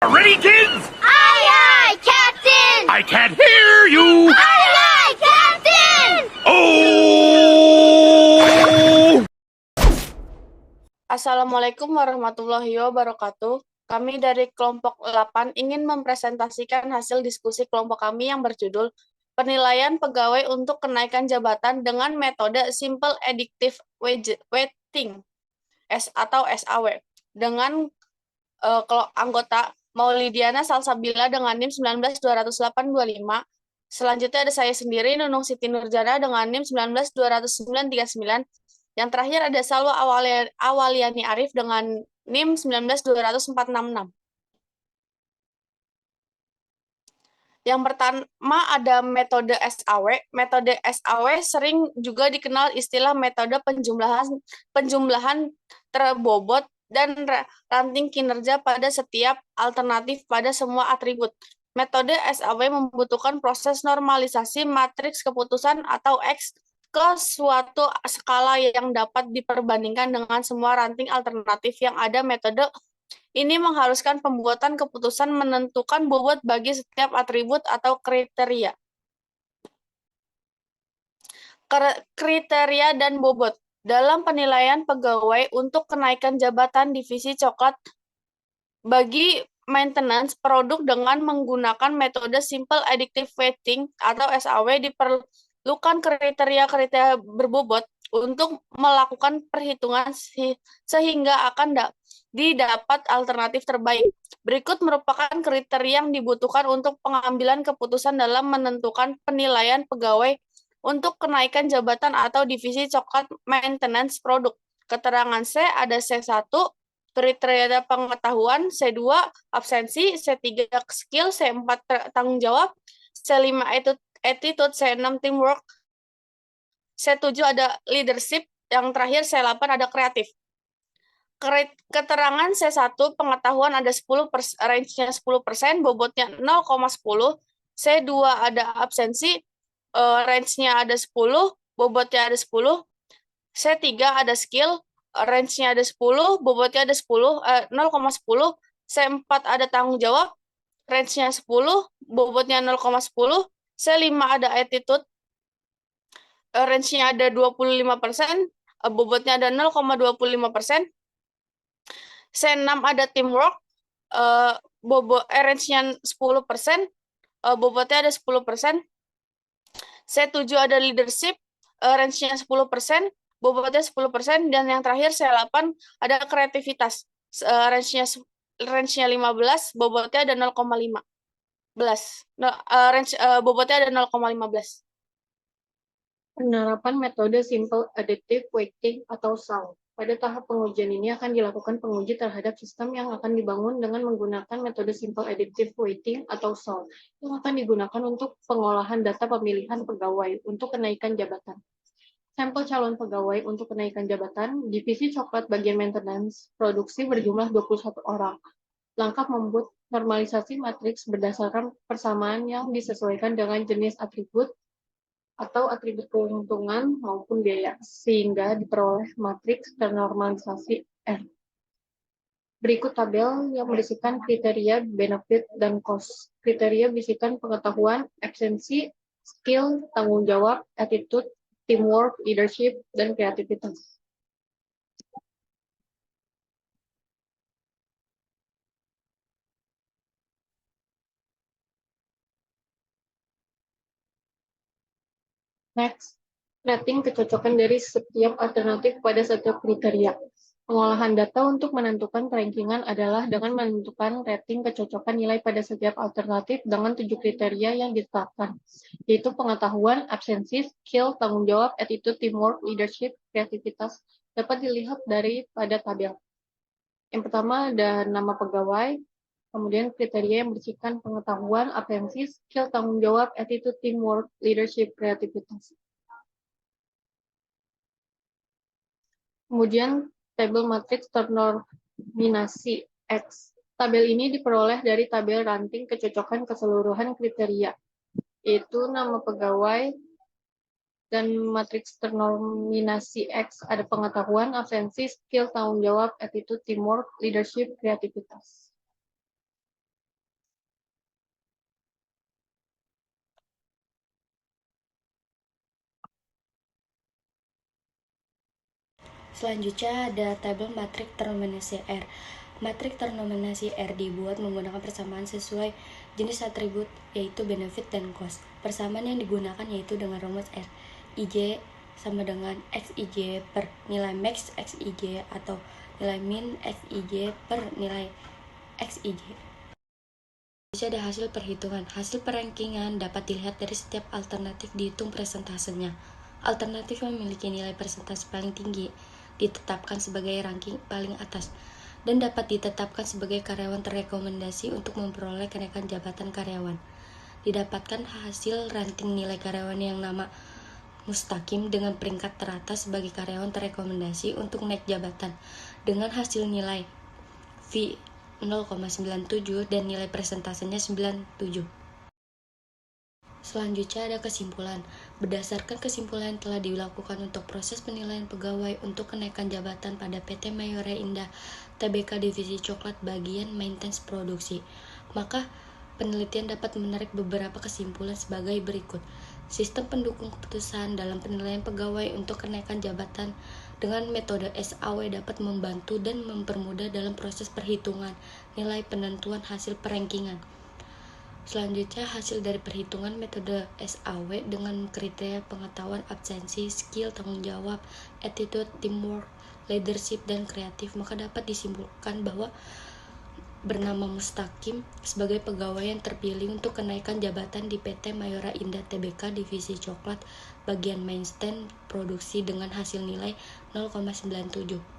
Ready, kids? Aye, aye, Captain! I can't hear you! Aye, aye, Captain! Oh! Assalamualaikum warahmatullahi wabarakatuh. Kami dari kelompok 8 ingin mempresentasikan hasil diskusi kelompok kami yang berjudul Penilaian Pegawai untuk Kenaikan Jabatan dengan Metode Simple Additive Weighting atau SAW dengan anggota Maulidiana Salsabila dengan NIM 1920825. Selanjutnya ada saya sendiri, Nunung Siti Nurjana dengan NIM 1920939. Yang terakhir ada Salwa Awaliani Arif dengan NIM 1920466. Yang pertama ada metode SAW. Metode SAW sering juga dikenal istilah metode penjumlahan terbobot dan ranting kinerja pada setiap alternatif pada semua atribut. Metode SAW membutuhkan proses normalisasi matriks keputusan atau X ke suatu skala yang dapat diperbandingkan dengan semua ranting alternatif yang ada. Metode ini mengharuskan pembuatan keputusan menentukan bobot bagi setiap atribut atau kriteria. Kriteria dan bobot. Dalam penilaian pegawai untuk kenaikan jabatan divisi coklat bagi maintenance produk dengan menggunakan metode Simple Additive Weighting atau SAW diperlukan kriteria-kriteria berbobot untuk melakukan perhitungan sehingga akan didapat alternatif terbaik. Berikut merupakan kriteria yang dibutuhkan untuk pengambilan keputusan dalam menentukan penilaian pegawai untuk kenaikan jabatan atau divisi coklat maintenance produk. Keterangan C ada C1, kriteria pengetahuan, C2, absensi, C3, skill, C4, tanggung jawab, C5, attitude, C6, teamwork, C7 ada leadership, yang terakhir C8 ada kreatif. Keterangan C1 pengetahuan ada 10%, range-nya 10%, bobotnya 0,10. C2 ada absensi, range-nya ada 10, bobotnya ada 10. C3 ada skill, range-nya ada 10, bobotnya ada 0,10. C4 ada tanggung jawab, range-nya 10, bobotnya 0,10. C5 ada attitude, range-nya ada 25%, bobotnya ada 0,25%. C6 ada teamwork, range-nya 10%, bobotnya ada 10%. C7 ada leadership, range-nya 10%, bobotnya 10%, dan yang terakhir C8 ada kreativitas, range-nya 15, bobotnya ada 0,15. Bobotnya ada 0,15. Penerapan metode Simple Additive Weighting atau SAW. Pada tahap pengujian ini akan dilakukan penguji terhadap sistem yang akan dibangun dengan menggunakan metode Simple Additive Weighting atau SAW, yang akan digunakan untuk pengolahan data pemilihan pegawai untuk kenaikan jabatan. Sampel calon pegawai untuk kenaikan jabatan, divisi coklat bagian maintenance, produksi berjumlah 21 orang. Langkah membuat normalisasi matriks berdasarkan persamaan yang disesuaikan dengan jenis atribut atau atribut keuntungan maupun biaya, sehingga diperoleh matriks ternormalisasi R. Berikut tabel yang berisikan kriteria, benefit, dan cost. Kriteria berisikan pengetahuan, absensi, skill, tanggung jawab, attitude, teamwork, leadership, dan kreativitas. Next, rating kecocokan dari setiap alternatif pada setiap kriteria. Pengolahan data untuk menentukan rankingan adalah dengan menentukan rating kecocokan nilai pada setiap alternatif dengan 7 kriteria yang ditetapkan, yaitu pengetahuan, absensi, skill, tanggung jawab, attitude, teamwork, leadership, kreativitas, dapat dilihat pada tabel. Yang pertama ada nama pegawai, kemudian kriteria yang berisikan pengetahuan, absensi, skill, tanggung jawab, attitude, teamwork, leadership, kreativitas. Kemudian tabel matriks ternorminasi X. Tabel ini diperoleh dari tabel ranting kecocokan keseluruhan kriteria, yaitu nama pegawai dan matriks ternorminasi X ada pengetahuan, absensi, skill, tanggung jawab, attitude, teamwork, leadership, kreativitas. Selanjutnya ada tabel matrik ternominasi R. Matrik ternominasi R dibuat menggunakan persamaan sesuai jenis atribut, yaitu benefit dan cost. Persamaan yang digunakan yaitu dengan rumus R. IJ sama dengan XIJ per nilai max XIJ atau nilai min XIJ per nilai XIJ. Ada hasil perhitungan. Hasil perankingan dapat dilihat dari setiap alternatif dihitung persentasenya. Alternatif yang memiliki nilai persentase paling tinggi ditetapkan sebagai ranking paling atas dan dapat ditetapkan sebagai karyawan terrekomendasi untuk memperoleh kenaikan jabatan karyawan. Didapatkan hasil ranting nilai karyawan yang nama mustaqim dengan peringkat teratas sebagai karyawan terrekomendasi untuk naik jabatan dengan hasil nilai V 0,97 dan nilai persentasenya 97. Selanjutnya ada kesimpulan. Berdasarkan kesimpulan yang telah dilakukan untuk proses penilaian pegawai untuk kenaikan jabatan pada PT Mayora Indah Tbk Divisi Coklat bagian maintenance produksi, maka penelitian dapat menarik beberapa kesimpulan sebagai berikut. Sistem pendukung keputusan dalam penilaian pegawai untuk kenaikan jabatan dengan metode SAW dapat membantu dan mempermudah dalam proses perhitungan nilai penentuan hasil perankingan. Selanjutnya, hasil dari perhitungan metode SAW dengan kriteria pengetahuan, absensi, skill, tanggung jawab, attitude, teamwork, leadership, dan kreatif, maka dapat disimpulkan bahwa bernama Mustaqim sebagai pegawai yang terpilih untuk kenaikan jabatan di PT Mayora Indah Tbk Divisi Coklat bagian maintenance produksi dengan hasil nilai 0,97.